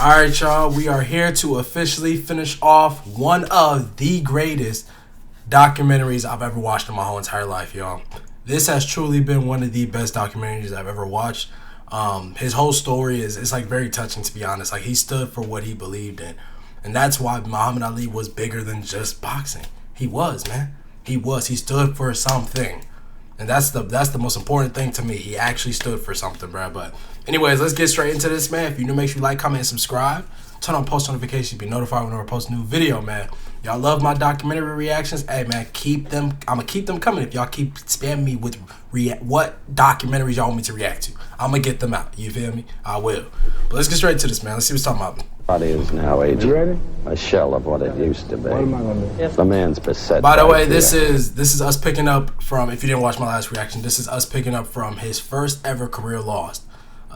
Alright, y'all, we are here to officially finish off one of the greatest documentaries I've ever watched in my whole entire life, y'all. This has truly been one of the best documentaries I've ever watched. His whole story is like very touching, to be honest. Like, he stood for what he believed in. And that's why Muhammad Ali was bigger than just boxing. He was, man. He was. He stood for something. And that's the most important thing to me. He actually stood for something, bro. But anyways, let's get straight into this, man. If you're new, make sure you like, comment, and subscribe. Turn on post notifications to be notified whenever I post a new video, man. Y'all love my documentary reactions. Hey, man, keep them. I'm going to keep them coming if y'all keep spamming me with what documentaries y'all want me to react to. I'm going to get them out. You feel me? I will. But let's get straight to this, man. Let's see what's talking about. Body is now aging. A shell of what it used to be. What am I gonna do? The man's beset. By the way, this is us picking up from, if you didn't watch my last reaction, this is us picking up from his first ever career loss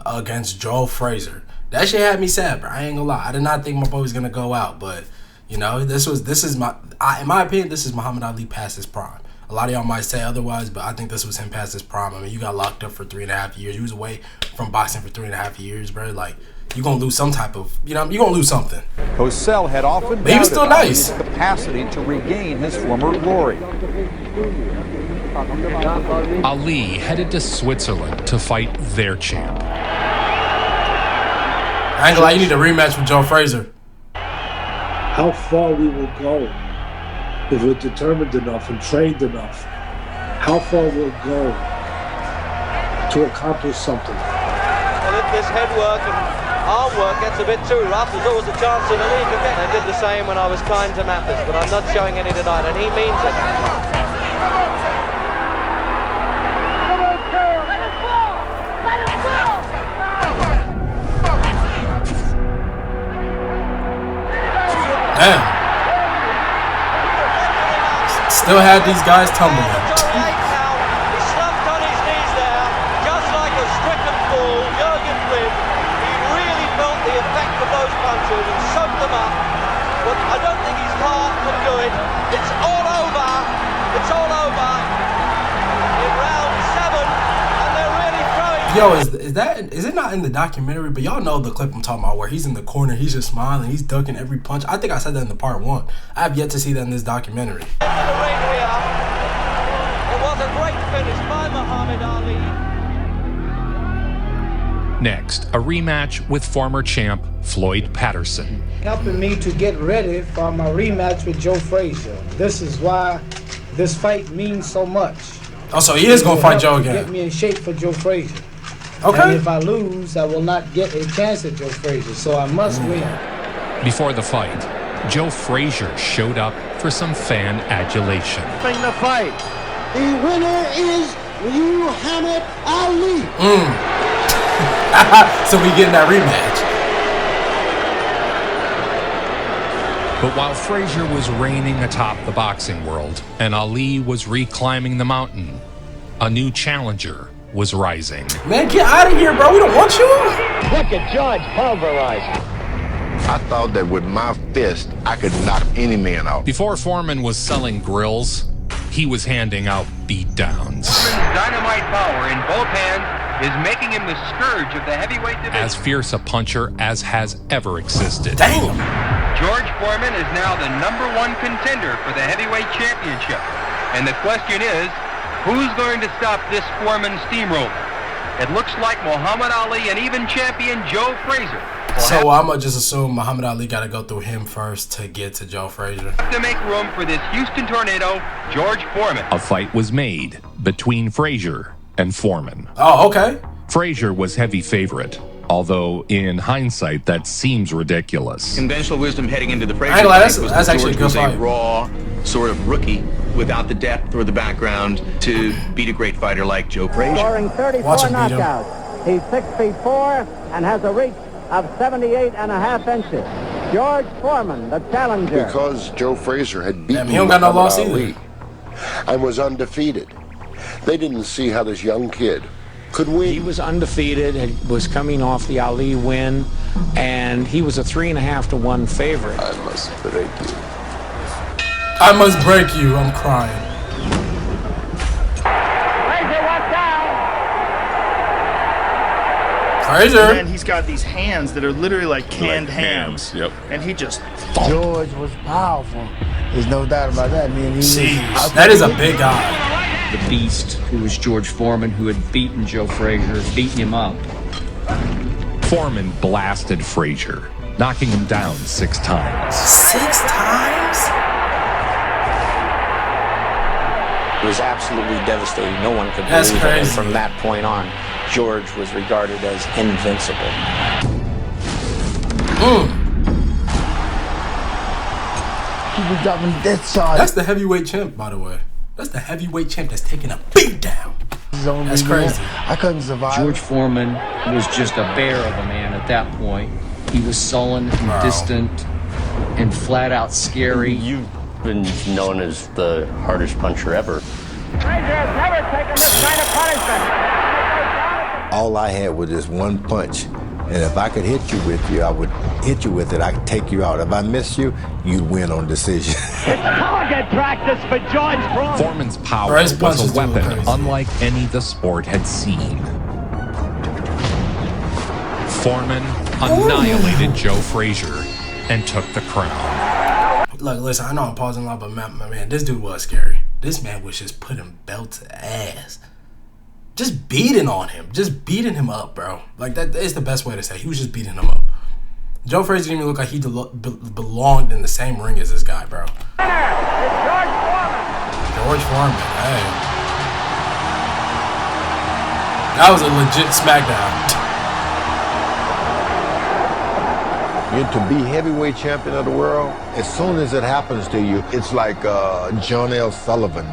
against Joe Frazier. That shit had me sad, bro. I ain't gonna lie. I did not think my boy was gonna go out, but you know, in my opinion, this is Muhammad Ali past his prime. A lot of y'all might say otherwise, but I think this was him past his prime. I mean, you got locked up for 3.5 years. You was away from boxing for 3.5 years, bro. Like, you're going to lose some type of, you know, you're going to lose something. Cosell had often but he was still nice. Ali's capacity to regain his former glory. Ali headed to Switzerland to fight their champ. I ain't gonna lie, you need a rematch with Joe Frazier. How far we will go if we're determined enough and trained enough. How far we'll go to accomplish something. Well, if this head work and arm work gets a bit too rough, there's always a chance that Ali could get. I did the same when I was kind to Mathis, but I'm not showing any tonight, and he means it. Damn. Still had these guys tumbling. He slumped on his knees there, just like a stricken fool. Jurgen Flynn, he really felt the effect of those punches and soaked them up. But I don't think his heart could do it. It's all over. It's all over. In round 7, and they're really throwing. Yo, is it not in the documentary? But y'all know the clip I'm talking about where he's in the corner, he's just smiling, he's ducking every punch. I think I said that in the part 1. I have yet to see that in this documentary. It was a great finish by Muhammad Ali. Next, a rematch with former champ Floyd Patterson. Helping me to get ready for my rematch with Joe Frazier. This is why this fight means so much. Oh, so he is going to fight Joe again. Get me in shape for Joe Frazier. Okay. And if I lose, I will not get a chance at Joe Frazier, so I must win. Before the fight, Joe Frazier showed up for some fan adulation. Bring the fight. The winner is Muhammad Ali. So we getting that rematch. But while Frazier was reigning atop the boxing world and Ali was reclimbing the mountain, a new challenger was rising. Man, get out of here, bro. We don't want you. Look at George pulverized. I thought that with my fist, I could knock any man out. Before Foreman was selling grills, he was handing out beatdowns. Foreman's dynamite power in both hands is making him the scourge of the heavyweight division. As fierce a puncher as has ever existed. Damn. George Foreman is now the #1 contender for the heavyweight championship. And the question is, who's going to stop this Foreman steamroller? It looks like Muhammad Ali and even champion Joe Frazier. So I'm going to just assume Muhammad Ali got to go through him first to get to Joe Frazier. To make room for this Houston tornado, George Foreman. A fight was made between Frazier and Foreman. Oh, okay. Frazier was heavy favorite, although in hindsight that seems ridiculous. Conventional wisdom heading into the Frazier fight was that's actually a good fight. A raw sort of rookie without the depth or the background to beat a great fighter like Joe Frazier. Scoring 34 knockouts. He's 6'4" and has a reach of 78.5 inches. George Foreman, the challenger. Because Joe Frazier had beaten he don't got no loss Ali and was undefeated. They didn't see how this young kid could win. He was undefeated and was coming off the Ali win, and he was a 3.5 to 1 favorite. I must break you. I must break you. I'm crying. Fraser. And then he's got these hands that are literally like canned hams. Yep. And he just... George was powerful. There's no doubt about that. Jeez, that is a big guy. The beast, who was George Foreman, who had beaten Joe Frazier, beaten him up. Foreman blasted Frazier, knocking him down 6 times. 6 times? It was absolutely devastating. No one could believe it. And from that point on, George was regarded as invincible. He was dropping death charges. That's the heavyweight champ, by the way. That's the heavyweight champ that's taking a beat down. That's crazy. I couldn't survive. George Foreman was just a bear of a man at that point. He was sullen and distant and flat out scary. You've been known as the hardest puncher ever. Frazier has never taken this kind of punishment. All I had was this one punch. And if I could hit you with I would hit you with it. I could take you out. If I missed you, you'd win on decision. It's target practice for George Foreman. Foreman's power was a weapon unlike any the sport had seen. Foreman annihilated Joe Frazier and took the crown. Look, listen, I know I'm pausing a lot, but man, this dude was scary. This man was just putting belt to ass. Just beating on him. Just beating him up, bro. Like, that is the best way to say it. He was just beating him up. Joe Frazier didn't even look like he belonged in the same ring as this guy, bro. George Foreman, hey. That was a legit SmackDown. To be heavyweight champion of the world, as soon as it happens to you, it's like John L. Sullivan,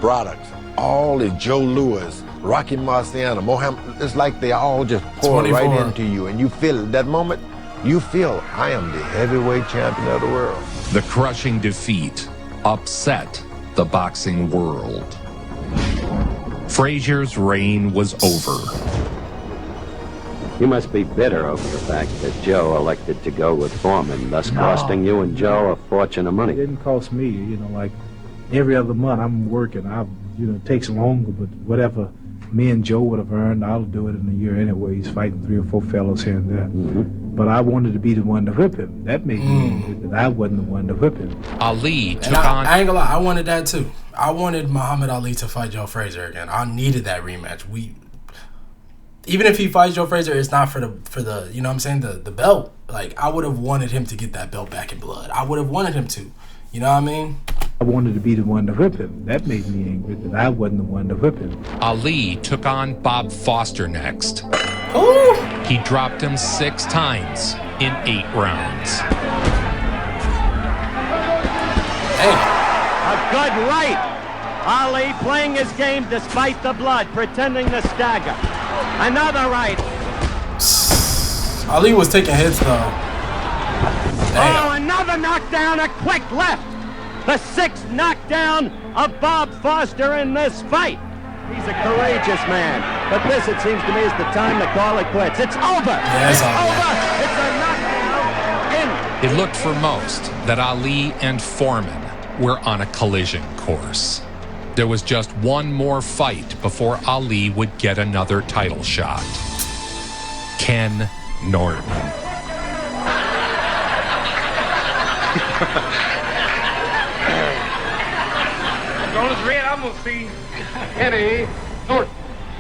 Braddock, all the Joe Louis, Rocky Marciano, Mohammed. It's like they all just pour right into you, and you feel it. That moment, you feel, I am the heavyweight champion of the world. The crushing defeat upset the boxing world. Frazier's reign was over. You must be bitter over the fact that Joe elected to go with Foreman, thus costing you and Joe a fortune of money. It didn't cost me, like every other month I'm working. It takes longer, but whatever me and Joe would have earned, I'll do it in a year anyway. He's fighting 3 or 4 fellows here and there. But I wanted to be the one to whip him. That made me angry that I wasn't the one to whip him. Ali took on... I ain't gonna lie, I wanted that too. I wanted Muhammad Ali to fight Joe Frazier again. I needed that rematch. Even if he fights Joe Frazier, it's not for the you know what I'm saying, the belt. Like, I would have wanted him to get that belt back in blood. I would have wanted him to. You know what I mean? I wanted to be the one to whip him. That made me angry that I wasn't the one to whip him. Ali took on Bob Foster next. Ooh. He dropped him 6 times in 8 rounds. Hey. A good right. Ali playing his game despite the blood, pretending to stagger. Another right. Ali was taking hits though. Damn. Oh, another knockdown, a quick left. The 6th knockdown of Bob Foster in this fight. He's a courageous man, but this, it seems to me, is the time to call it quits. It's over. Yeah, it's over. It's a knockdown. It looked for most that Ali and Foreman were on a collision course. There was just one more fight before Ali would get another title shot. Ken Norton. Known as Red, I'm going to see Kenny Norton.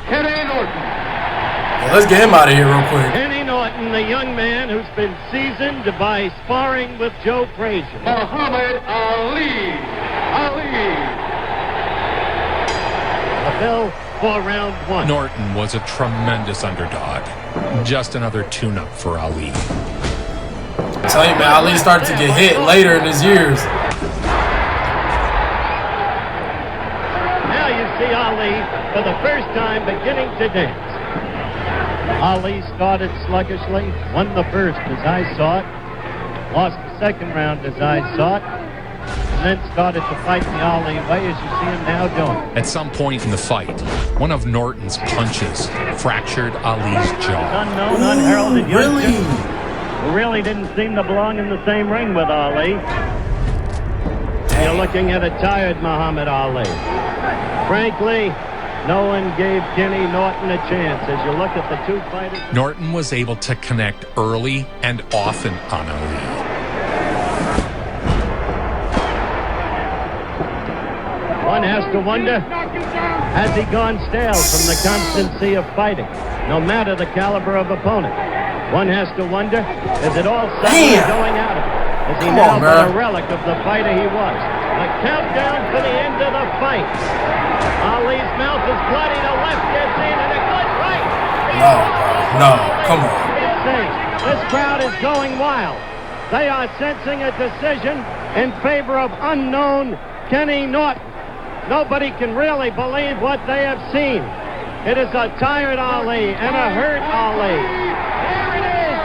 Kenny Norton. Yeah, let's get him out of here real quick. Kenny Norton, the young man who's been seasoned by sparring with Joe Frazier. Muhammad Ali. The bell for round 1. Norton was a tremendous underdog. Just another tune-up for Ali. I tell you, man, Ali started to get hit later in his years. Now you see Ali for the first time beginning to dance. Ali started sluggishly, won the first as I saw it, lost the second round as I saw it, and then started to fight the Ali way as you see him now doing. At some point in the fight, one of Norton's punches fractured Ali's jaw. Unknown, unheralded youngster who really didn't seem to belong in the same ring with Ali. You're looking at a tired Muhammad Ali. Frankly, No one gave Kenny Norton a chance. As you look at the two fighters, Norton was able to connect early and often on Ali. One has to wonder, has he gone stale from the constancy of fighting, no matter the caliber of opponent? One has to wonder, is it all suddenly going out of him? Is he now but a relic of the fighter he was? A countdown to the end of the fight. Ali's mouth is bloody, the left gets in, and a good right. No, come on. This crowd is going wild. They are sensing a decision in favor of unknown Kenny Norton. Nobody can really believe what they have seen. It is a tired Ali and a hurt Ali. There it is!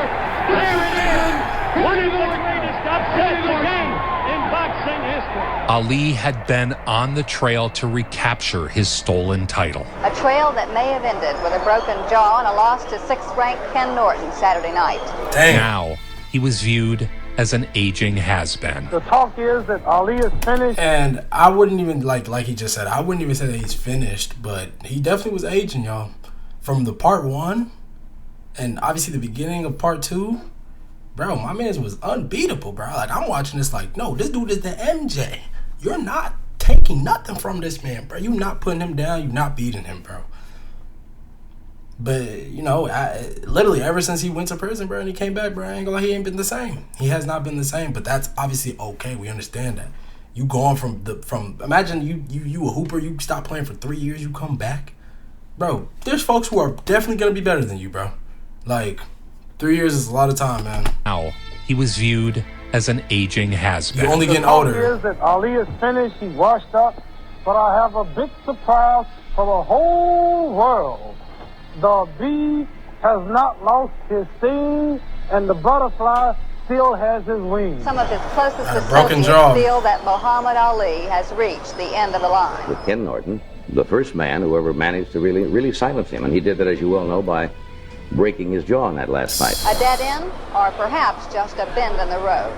There it is! One of the greatest upsets again in boxing history. Ali had been on the trail to recapture his stolen title. A trail that may have ended with a broken jaw and a loss to sixth-ranked Ken Norton Saturday night. Damn. Now, he was viewed as an aging has-been. The talk is that Ali is finished. And I wouldn't even, like he just said, I wouldn't even say that he's finished, but he definitely was aging, y'all. From the part 1, and obviously the beginning of part 2, bro, my man was unbeatable, bro. Like, I'm watching this like, no, this dude is the MJ. You're not taking nothing from this man, bro. You're not putting him down. You're not beating him, bro. But, you know, literally ever since he went to prison, bro, and he came back, bro, I ain't gonna lie, he ain't been the same. He has not been the same, but that's obviously okay. We understand that. You going from imagine you a hooper, you stop playing for 3 years, you come back. Bro, there's folks who are definitely gonna be better than you, bro. Like, 3 years is a lot of time, man. Now, he was viewed as an aging has-been. You're only getting older. The talk is that Ali is finished, he's washed up, but I have a big surprise for the whole world. The bee has not lost his sting, and the butterfly still has his wings. Some of his closest associates feel that Muhammad Ali has reached the end of the line. With Ken Norton, the first man who ever managed to really silence him, and he did that, as you well know, by breaking his jaw in that last fight. A dead end, or perhaps just a bend in the road.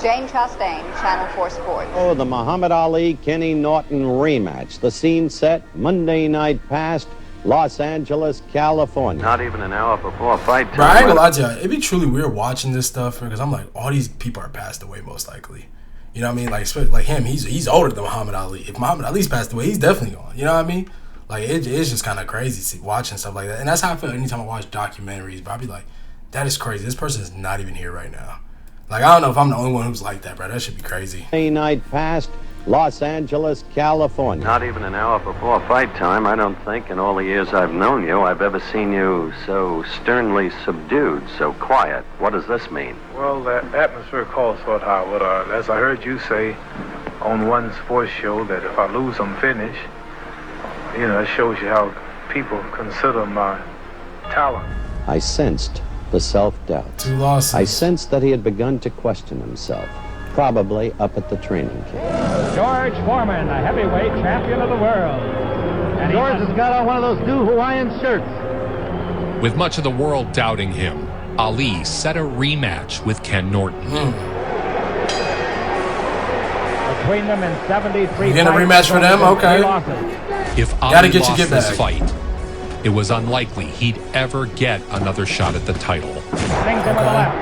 Jane Chastain, Channel 4 Sports. Oh, the Muhammad Ali Kenny Norton rematch. The scene set Monday night past Los Angeles, California. Not even an hour before fight time. Bro, I ain't gonna lie to you. It'd be truly weird watching this stuff because I'm like, all these people are passed away most likely. You know what I mean? Like him, he's older than Muhammad Ali. If Muhammad Ali's passed away, he's definitely gone. You know what I mean? Like, it's just kind of crazy watching stuff like that. And that's how I feel anytime I watch documentaries, bro. I be like, that is crazy. This person is not even here right now. Like, I don't know if I'm the only one who's like that, bro. That should be crazy. Monday night past Los Angeles, California. Not even an hour before fight time. I don't think in all the years I've known you, I've ever seen you so sternly subdued, so quiet. What does this mean? Well, the atmosphere calls for it, Howard. As I heard you say on one sports show, that if I lose, I'm finished. You know, it shows you how people consider my talent. I sensed the self-doubt. 2 losses. I sensed that he had begun to question himself, probably up at the training camp. George Foreman, a heavyweight champion of the world. And George has got on one of those new Hawaiian shirts. With much of the world doubting him, Ali set a rematch with Ken Norton. Between them in 73 You getting a rematch for them? Okay. If Ali lost this fight, it was unlikely he'd ever get another shot at the title. Swings him with the left.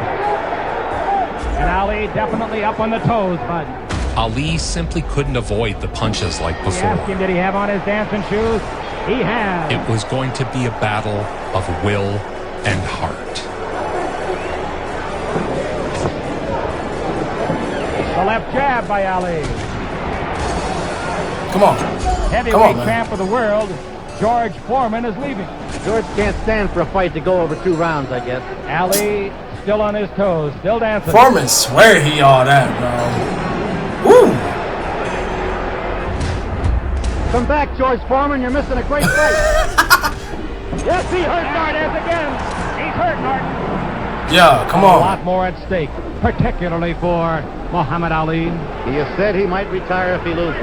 And Ali definitely up on the toes, bud. Ali simply couldn't avoid the punches like before. Ask him, did he have on his dancing shoes? He has. It was going to be a battle of will and heart. The left jab by Ali. Come on. Heavyweight champ of the world, George Foreman, is leaving. George can't stand for a fight to go over 2 rounds, I guess. Ali still on his toes, still dancing. Foreman swear he all that, bro. Woo! Come back, George Foreman. You're missing a great fight. Yes, he hurt Norton again. He's hurt Norton. Yeah, come on. A lot more at stake, particularly for Muhammad Ali. He has said he might retire if he loses.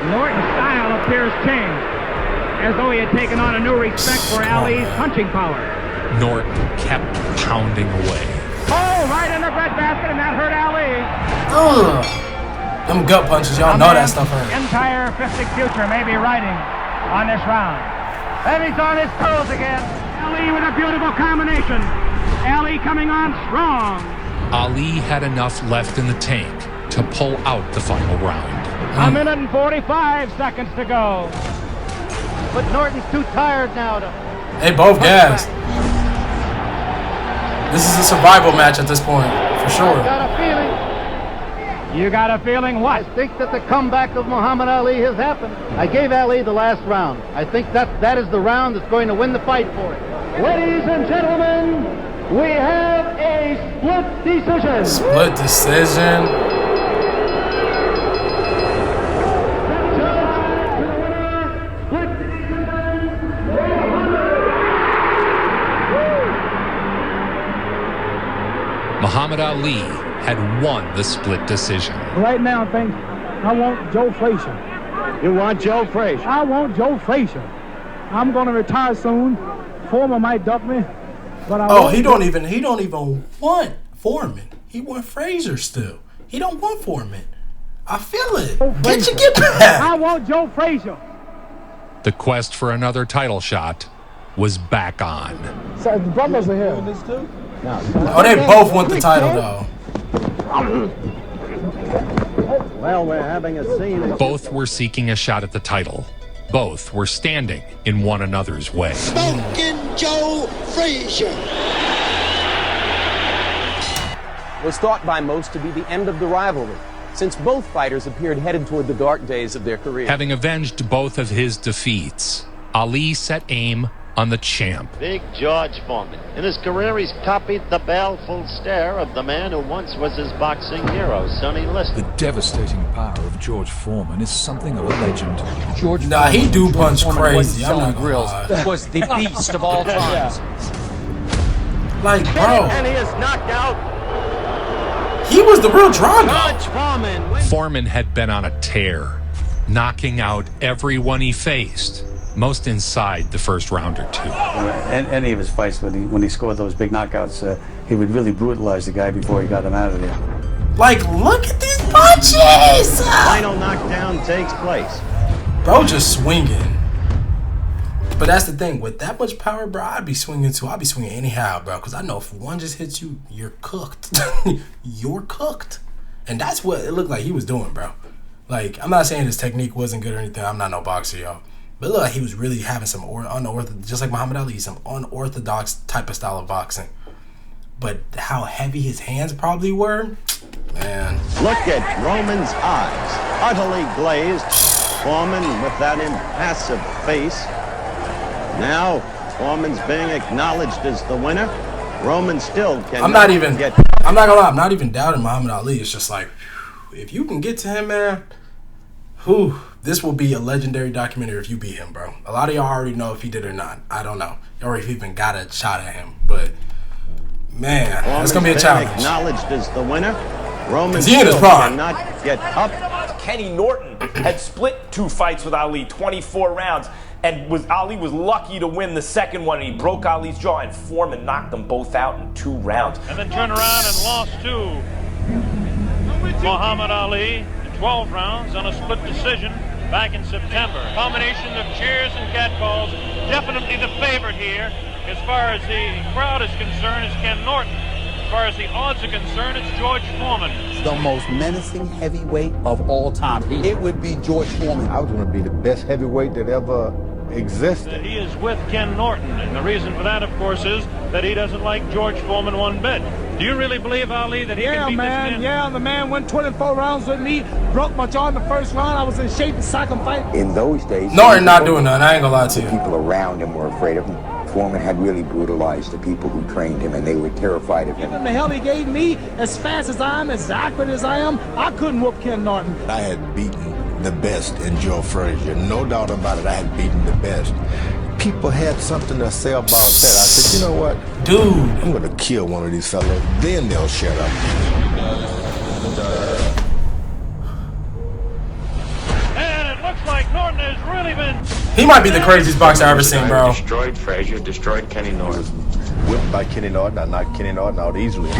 Norton's style appears changed, as though he had taken on a new respect for Ali's punching power. Norton kept pounding away. Oh, right in the breadbasket, and that hurt Ali. Ugh. Them gut punches, y'all know that stuff hurt. Entire fistic future may be riding on this round. And he's on his toes again. Ali with a beautiful combination. Ali coming on strong. Ali had enough left in the tank to pull out the final round. A minute and 45 seconds to go. But Norton's too tired now to... They both gassed. This is a survival match at this point, for sure. I got a feeling. You got a feeling what? I think that the comeback of Muhammad Ali has happened. I gave Ali the last round. I think that is the round that's going to win the fight for him. Ladies and gentlemen, we have a split decision. Split decision. Muhammad Ali had won the split decision. Right now, I want Joe Frazier. You want Joe Frazier? I want Joe Frazier. I'm going to retire soon. Foreman might duck me, but he don't even want Foreman. He want Frazier still. He don't want Foreman. I feel it. Get back. I want Joe Frazier. The quest for another title shot was back on. So the brothers are here. Oh, they both want the title though. Well, we're having a scene. Both were seeking a shot at the title. Both were standing in one another's way. Smoking Joe Frazier was thought by most to be the end of the rivalry, since both fighters appeared headed toward the dark days of their career. Having avenged both of his defeats, Ali set aim on the champ. Big George Foreman. In his career, he's copied the baleful stare of the man who once was his boxing hero, Sonny Liston. The devastating power of George Foreman is something of a legend. He do punch crazy. I'm not gonna lie. Was the beast of all times. Like, bro. And he is knocked out. He was the real Drago. George Foreman. Foreman had been on a tear, knocking out everyone he faced. Most inside the first round or two. Any of his fights, when he scored those big knockouts, he would really brutalize the guy before he got him out of there. Like, look at these punches! Final knockdown takes place. Bro just swinging. But that's the thing. With that much power, bro, I'd be swinging too. I'd be swinging anyhow, bro. Because I know if one just hits you, you're cooked. You're cooked. And that's what it looked like he was doing, bro. Like, I'm not saying his technique wasn't good or anything. I'm not no boxer, y'all. But look, he was really having some unorthodox, just like Muhammad Ali, some unorthodox type of style of boxing. But how heavy his hands probably were, man. Look at Roman's eyes, utterly glazed. Foreman with that impassive face. Now, Foreman's being acknowledged as the winner. Roman still can. I'm not gonna lie, I'm not even doubting Muhammad Ali. It's just like, if you can get to him, man, this will be a legendary documentary if you beat him, bro. A lot of y'all already know if he did or not. I don't know. Or if he even got a shot at him. But, man, it's going to be a challenge. Acknowledged as the winner. Roman he in his prime. cannot get up. Kenny Norton had split 2 fights with Ali, 24 rounds. And Ali was lucky to win the second one. And he broke Ali's jaw, and Foreman knocked them both out in 2 rounds. And then turned around and lost to Muhammad Ali. 12 rounds on a split decision back in September. Combination of cheers and catcalls. Definitely the favorite here. As far as the crowd is concerned, is Ken Norton. As far as the odds are concerned, it's George Foreman. The most menacing heavyweight of all time. It would be George Foreman. I was going to be the best heavyweight that ever existed. That he is with Ken Norton. And the reason for that, of course, is that he doesn't like George Foreman one bit. Do you really believe, Ali, that he can beat this man? Yeah, the man went 24 rounds with me. Broke my jaw in the first round. I was in shape to sack him fight. In those days, Norton not doing nothing. I ain't gonna lie to you. People around him were afraid of him. Foreman had really brutalized the people who trained him, and they were terrified of him. Given the hell he gave me, as fast as I am, as accurate as I am, I couldn't whoop Ken Norton. I had beaten the best in Joe Frazier. No doubt about it, I had beaten the best. People had something to say about that. I said, you know what? Dude, I'm going to kill one of these fellas. Then they'll shut up. And it looks like Norton has really been... He might be the craziest boxer I've ever seen, bro. Destroyed Frazier, destroyed Kenny Norton. Whipped by Kenny Norton. I knocked Kenny Norton out easily.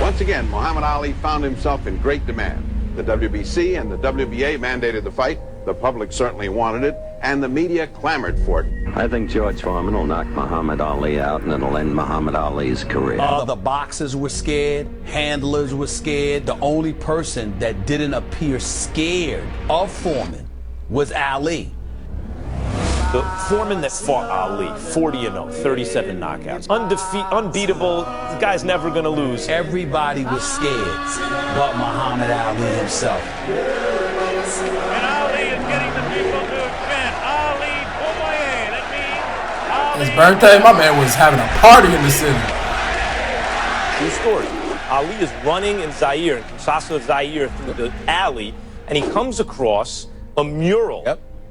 Once again, Muhammad Ali found himself in great demand. The WBC and the WBA mandated the fight. The public certainly wanted it, and the media clamored for it. I think George Foreman will knock Muhammad Ali out, and it'll end Muhammad Ali's career. The boxers were scared, handlers were scared. The only person that didn't appear scared of Foreman was Ali. The Foreman that fought Ali, 40-0, 37 knockouts, unbeatable. The guy's never going to lose. Everybody was scared, but Muhammad Ali himself. And Ali is getting the people to chant Ali Bomaye. That means Ali. His birthday, my man was having a party in the city. True story. Ali is running in Zaire, in Kinshasa, Zaire, through the alley, and he comes across a mural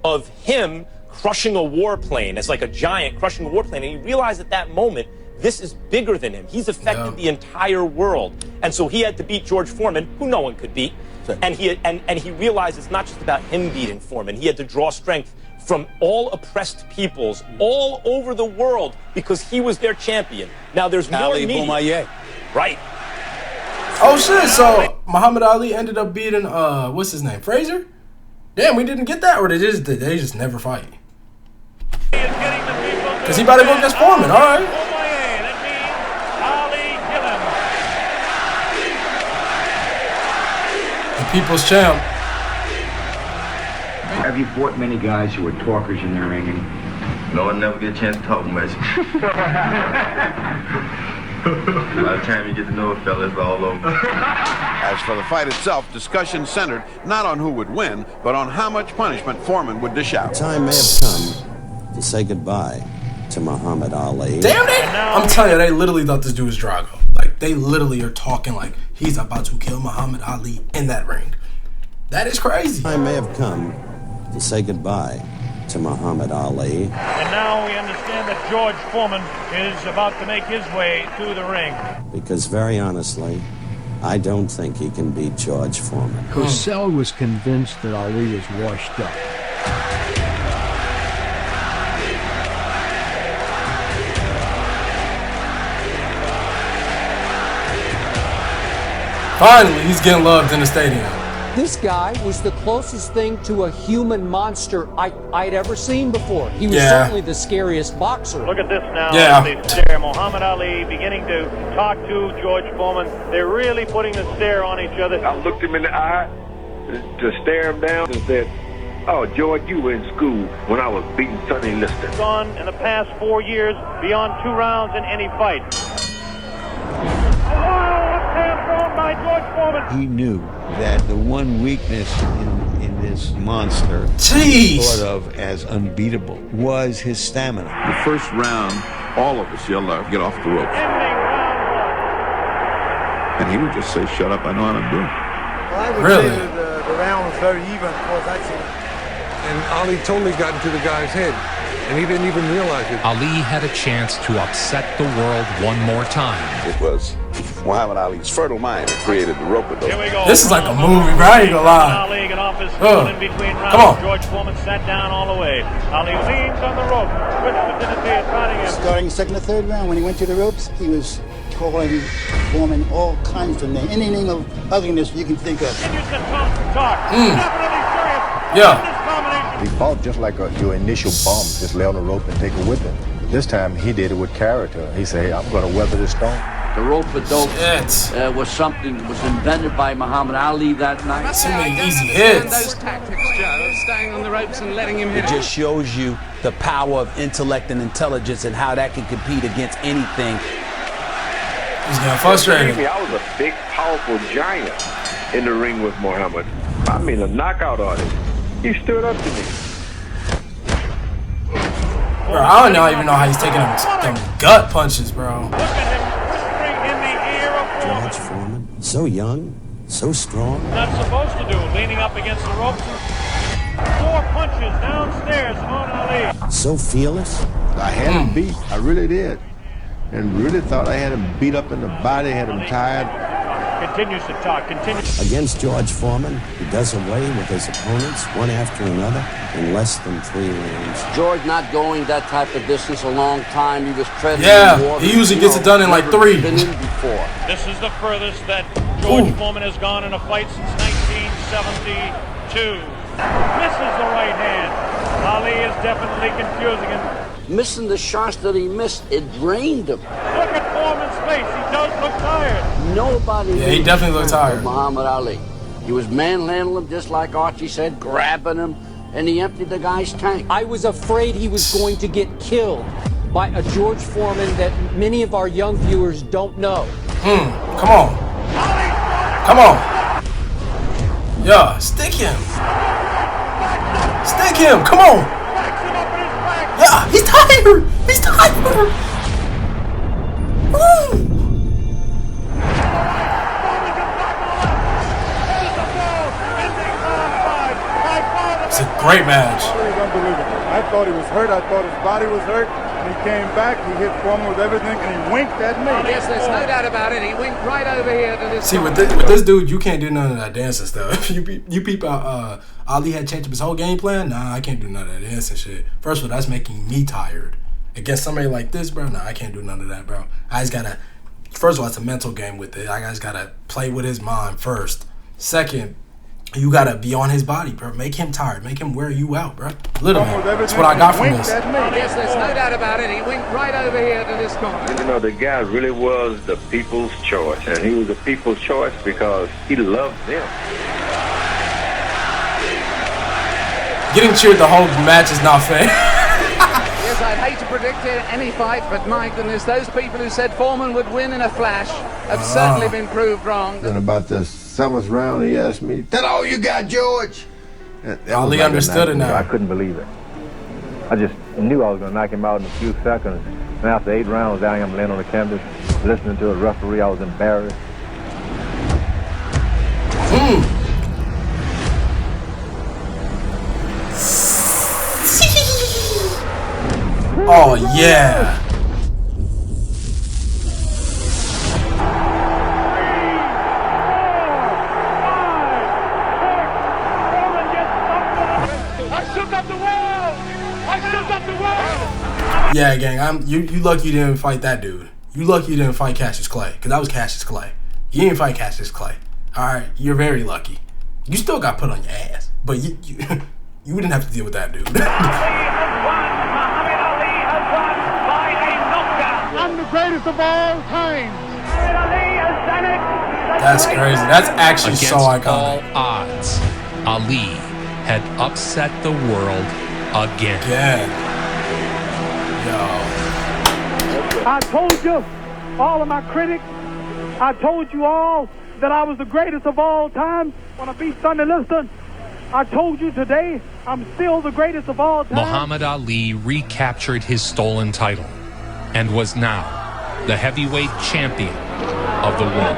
of him crushing a warplane. It's like a giant crushing a warplane, and he realized at that moment, this is bigger than him. He's affected the entire world, and so he had to beat George Foreman, who no one could beat. And he realized it's not just about him beating Foreman. He had to draw strength from all oppressed peoples all over the world because he was their champion. Now there's more Ali Bomaye. Right. Oh shit! So Muhammad Ali ended up beating what's his name, Fraser? Damn, we didn't get that, or they just never fight. Cause he about to go against Foreman. All right. That means Ali kill him. The people's champ. Have you fought many guys who were talkers in the ring? No, I never get a chance to talk much. By the time you get to know a fella, it's all over. As for the fight itself, discussion centered not on who would win, but on how much punishment Foreman would dish out. Time may have come to say goodbye to Muhammad Ali. Damn it! I'm telling you, they literally thought this dude was Drago. Like, they literally are talking like he's about to kill Muhammad Ali in that ring. That is crazy. Time may have come to say goodbye to Muhammad Ali. And now we understand that George Foreman is about to make his way to the ring. Because very honestly, I don't think he can beat George Foreman. Cosell was convinced that Ali was washed up. Finally, he's getting loved in the stadium. This guy was the closest thing to a human monster I'd ever seen before. He was certainly the scariest boxer. Look at this now. As they stare. Muhammad Ali beginning to talk to George Foreman. They're really putting the stare on each other. I looked him in the eye to stare him down and said, "Oh, George, you were in school when I was beating Sonny Liston." Gone in the past 4 years beyond 2 rounds in any fight. A wild left hand thrown by George Foreman. He knew that the one weakness in this monster, thought of as unbeatable, was his stamina. The first round, all of us yelled out, "Get off the ropes." And he would just say, "Shut up, I know what I'm doing." Well, I would say that the round was very even, of course, I'd say. And Ali totally got into the guy's head, and he didn't even realize it. Ali had a chance to upset the world one more time. It was Muhammad Ali's fertile mind that created the rope-a-dope. This is like a movie, bro. I ain't gonna lie. Ali got off his stool in between rounds. Come on. George Foreman sat down all the way. Ali leans on the rope. Switched to Tennessee fighting him. Starting second or third round, when he went to the ropes, he was calling Foreman all kinds of names. Anything of ugliness you can think of. Continues to talk. Definitely serious. Yeah. He fought just like your initial bum, just lay on the rope and take a whipping. This time he did it with character. He said, "Hey, I'm going to weather this storm." The rope-a-dope was something that was invented by Muhammad Ali that night. So many easy hits. Those tactics, Joe, staying on the ropes and letting him hit. It just shows you the power of intellect and intelligence and how that can compete against anything. He's getting frustrated. I was a big, powerful giant in the ring with Muhammad. I mean, a knockout artist. He stood up to me. Bro, I don't even know how he's taking them gut punches, bro. George Foreman, so young, so strong. Not supposed to do, leaning up against the ropes. 4 punches downstairs on Ali. So fearless. I had him beat. I really did. And really thought I had him beat up in the body, had him tired. Continues to talk, Against George Foreman, he does away with his opponents one after another in less than 3 rounds. George not going that type of distance a long time. He was treading. Yeah, he usually gets it done in like 3. This is the furthest that George Foreman has gone in a fight since 1972. Misses the right hand. Ali is definitely confusing him. Missing the shots that he missed, it drained him. Look at Foreman's face. He does look tired. Nobody. Yeah, he definitely looked tired. Muhammad Ali. He was manhandling him, just like Archie said, grabbing him, and he emptied the guy's tank. I was afraid he was going to get killed by a George Foreman that many of our young viewers don't know. Come on. Come on. Yeah, stick him. Stick him. Come on. Yeah, he's tired. He's tired. Woo. It's a great match. It was unbelievable. I thought he was hurt. I thought his body was hurt. And he came back. He hit Foreman with everything, and he winked at me. Yes, there's no doubt about it. He winked right over here to this. See, with this dude, you can't do none of that dancing stuff. You peep out. Ali had changed up his whole game plan. Nah, I can't do none of that dancing shit. First of all, that's making me tired. Against somebody like this, bro, nah, I can't do none of that, bro. I just gotta. First of all, it's a mental game with it. I just gotta play with his mind first. Second, you gotta be on his body, bro. Make him tired. Make him wear you out, bro. Literally. That's what I got from this. Yes, there's no doubt about it. He winked right over here to this corner. You know, the guy really was the people's choice. And he was the people's choice because he loved them. Getting cheered the whole match is not fair. Yes, I'd hate to predict any fight, but my goodness, those people who said Foreman would win in a flash have certainly been proved wrong. Then about the 7th round, he asked me, "That all you got, George?" Ali understood it now. I couldn't believe it. I just knew I was going to knock him out in a few seconds. And after 8 rounds, down here, I'm laying on the canvas, listening to a referee. I was embarrassed. Oh, yeah. Yeah, gang. You lucky you didn't fight that dude. You lucky you didn't fight Cassius Clay, because that was Cassius Clay. You didn't fight Cassius Clay. All right, you're very lucky. You still got put on your ass, but you didn't have to deal with that dude. I'm the greatest of all time. That's crazy. That's actually Against so iconic. all odds, Ali had upset the world again. I told you, all of my critics, I told you all that I was the greatest of all time when I beat Sonny Liston. I told you today, I'm still the greatest of all time. Muhammad Ali recaptured his stolen title and was now the heavyweight champion of the world.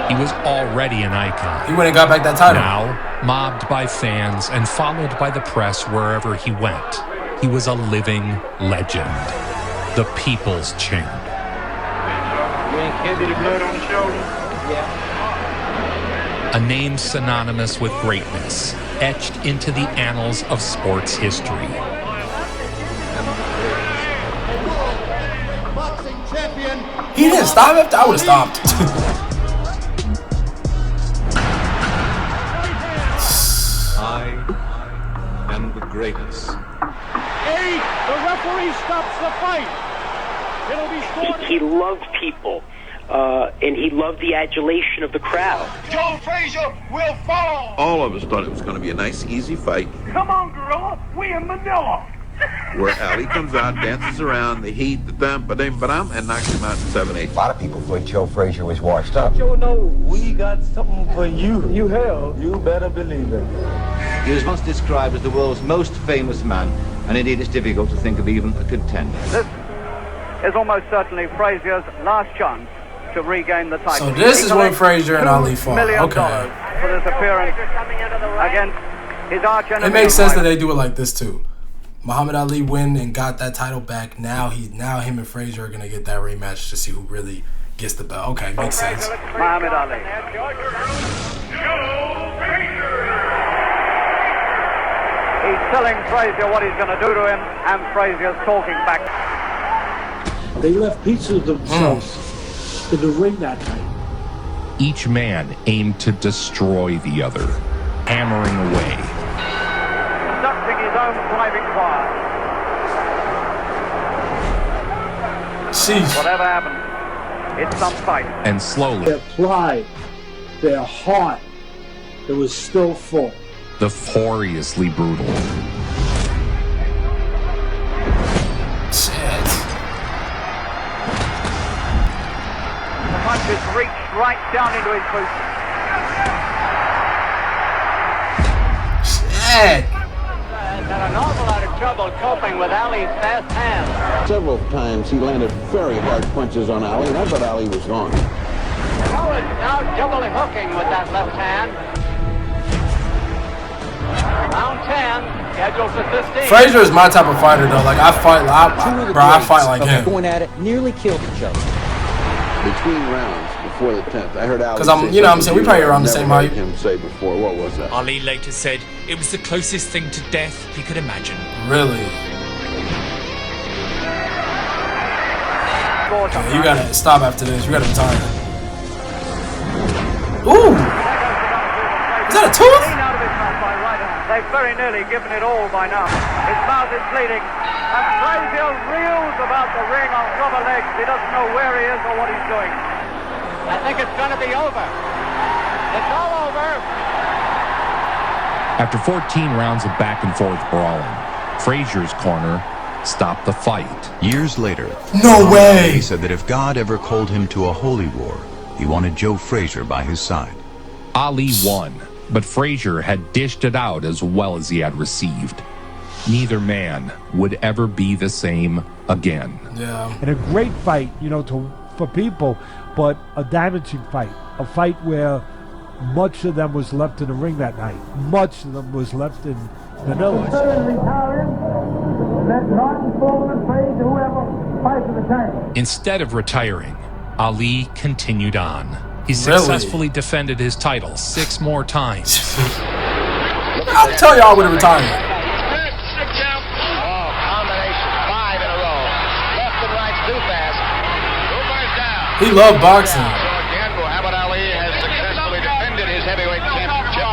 He was already an icon. He went and got back that title. Now, mobbed by fans and followed by the press wherever he went, he was a living legend. The people's champ. You ain't heavy the blood on the shoulder? Yeah. A name synonymous with greatness, etched into the annals of sports history. He didn't stop after I would have stopped. I am the greatest. Hey, the referee stops the fight. It'll be scored. He loved people, and he loved the adulation of the crowd. Joe Frazier will fall. All of us thought it was going to be a nice, easy fight Come on, Gorilla. We in Manila. where Ali comes out, dances around, the heat, the thump, ba-dum, and knocks him out in 7-8. A lot of people thought Joe Frazier was washed up. Joe, no, we got something for you. You have. You better believe it. He was once described as the world's most famous man, and indeed it's difficult to think of even a contender. This is almost certainly Frazier's last chance to regain the title. So this is when Frazier and Ali fought. $2 million Okay. for this appearance against his arch enemy. It makes sense that they do it like this too. Muhammad Ali win and got that title back. Now him and Frazier are gonna get that rematch to see who really gets the belt. Okay, makes sense. Muhammad Ali. He's telling Frazier what he's going to do to him, and Frazier's talking back. They left pieces of themselves in the ring that night. Each man aimed to destroy the other. hammering away. Conducting his own private choir. Sheesh. Whatever happened, it's some fight. And slowly, Their pride, their heart, it was still full. Notoriously brutal. Shit. The punches reached right down into his boots. Shit. Had an awful lot of trouble coping with Ali's fast hands. Several times he landed very hard punches on Ali, and I thought Ali was gone. Howard now doubly hooking with that left hand. Round 10, scheduled for 15. Frazier is my type of fighter though. Like I fight like him. Going at it, nearly killed each other. Between rounds before the 10th, I heard Ali. Because I'm, you know what I'm saying, we probably around the same height. Him say before, what was that? Ali later said it was the closest thing to death he could imagine. Really? Okay, you gotta stop after this. You gotta retire. Ooh! Is that a tooth? They've very nearly given it all by now. His mouth is bleeding. And Frazier reels about the ring on rubber legs. He doesn't know where he is or what he's doing. I think it's going to be over. It's all over. After 14 rounds of back and forth brawling, Frazier's corner stopped the fight. Years later, no way! He said that if God ever called him to a holy war, he wanted Joe Frazier by his side. Ali won, but Frazier had dished it out as well as he had received. Neither man would ever be the same again. Yeah. And a great fight, you know, for people, but a damaging fight. A fight where much of them was left in the ring that night. Much of them was left in Manila. Instead of retiring, Ali continued on. He successfully defended his title 6 more times. I'll tell y'all when to retire. He loved boxing. Muhammad Ali has successfully defended his heavyweight championship.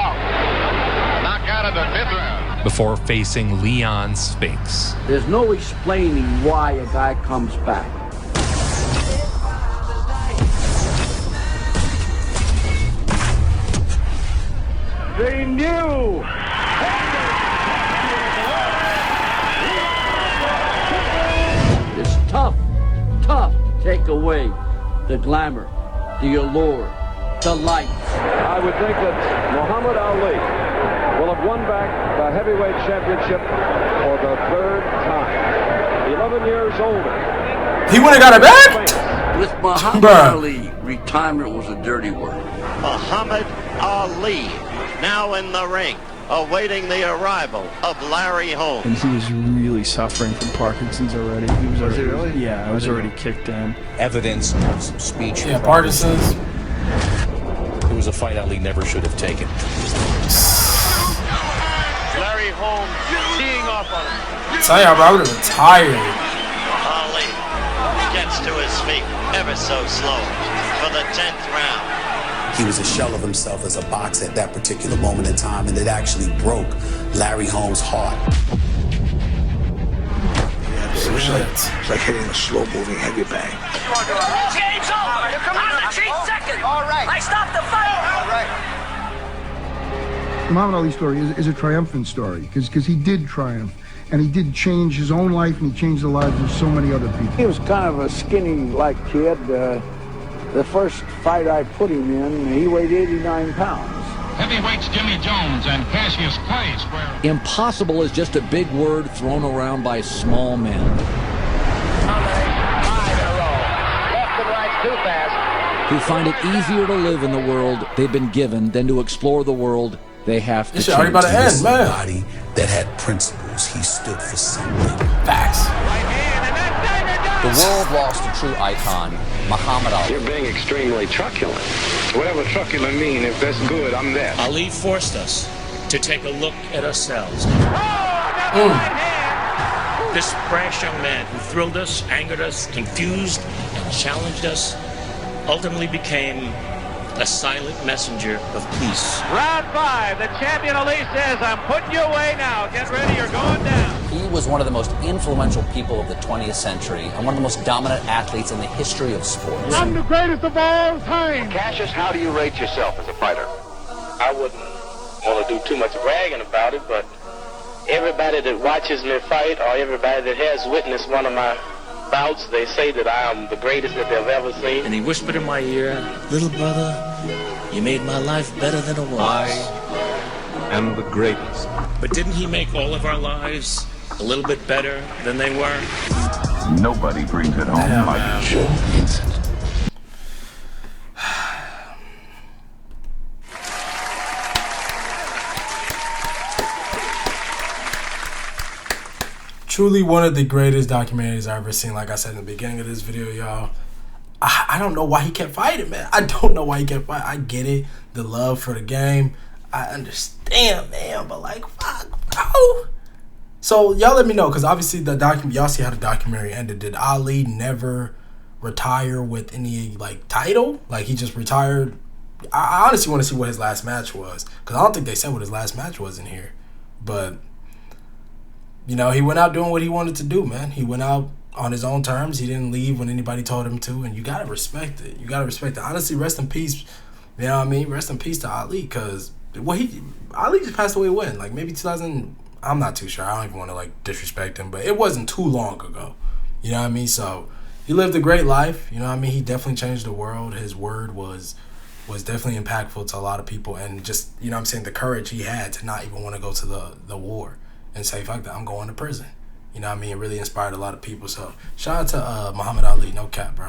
Knockout of the 5th round. Before facing Leon Spinks. There's no explaining why a guy comes back. The new It's tough to take away the glamour, the allure, the lights. I would think that Muhammad Ali will have won back the heavyweight championship for the 3rd time. 11 years older. He would have got it back? With Muhammad Ali, retirement was a dirty word. Muhammad Ali, now in the ring, awaiting the arrival of Larry Holmes. And he was really suffering from Parkinson's already. He was already, really? Yeah, I was already kicked in. Evidence of some speech. Yeah, Parkinson's. It was a fight Ali never should have taken. Larry Holmes teeing off on him. Tell y'all, bro, I would have retired. Ali gets to his feet ever so slow for the 10th round. He was a shell of himself as a boxer at that particular moment in time, and it actually broke Larry Holmes' heart. Yeah, it was like hitting a slow-moving heavy bag. Game's over. I'm the chief second. All right. I stopped the fight. All right. The Muhammad Ali story is a triumphant story because he did triumph. And he did change his own life, and he changed the lives of so many other people. He was kind of a skinny-like kid. The first fight I put him in, he weighed 89 pounds. Heavyweights Jimmy Jones and Cassius Clay square. Impossible is just a big word thrown around by small men. 5 in a row. Left and right too fast. Who find it easier to live in the world they've been given than to explore the world they have to change. This shit already about to end, man. Somebody that had principles. He stood for something. Facts. The world lost a true icon, Muhammad Ali. You're being extremely truculent. Whatever truculent mean, if that's good, I'm there. Ali forced us to take a look at ourselves. This brash young man who thrilled us, angered us, confused, and challenged us ultimately became a silent messenger of peace. Round 5, the champion Ali says, I'm putting you away now. Get ready, you're going down. He was one of the most influential people of the 20th century and one of the most dominant athletes in the history of sports. I'm the greatest of all time. Cassius, how do you rate yourself as a fighter? I wouldn't want to do too much bragging about it, but everybody that watches me fight or everybody that has witnessed one of my bouts, they say that I am the greatest that they've ever seen. And he whispered in my ear, little brother, you made my life better than it was. I am the greatest. But didn't he make all of our lives a little bit better than they were? Nobody brings it home like Joe Vincent. Truly one of the greatest documentaries I've ever seen. Like I said in the beginning of this video, y'all, I don't know why he kept fighting, man. I don't know why he kept fighting. I get it, the love for the game. I understand, man, but like, fuck, bro. So y'all let me know, because obviously y'all see how the documentary ended. Did Ali never retire with any like title? Like he just retired? I honestly want to see what his last match was, because I don't think they said what his last match was in here. But you know, he went out doing what he wanted to do, man. He went out on his own terms. He didn't leave when anybody told him to, and you gotta respect it. You gotta respect it. Honestly, rest in peace. You know what I mean? Rest in peace to Ali, because Ali just passed away when? Like maybe 2000. I'm not too sure. I don't even want to like disrespect him, but it wasn't too long ago. You know what I mean? So he lived a great life. You know what I mean? He definitely changed the world. His word was definitely impactful to a lot of people, and just, you know what I'm saying, the courage he had to not even want to go to the war and say, fuck that, I'm going to prison. You know what I mean? It really inspired a lot of people. So shout out to Muhammad Ali, no cap, bro.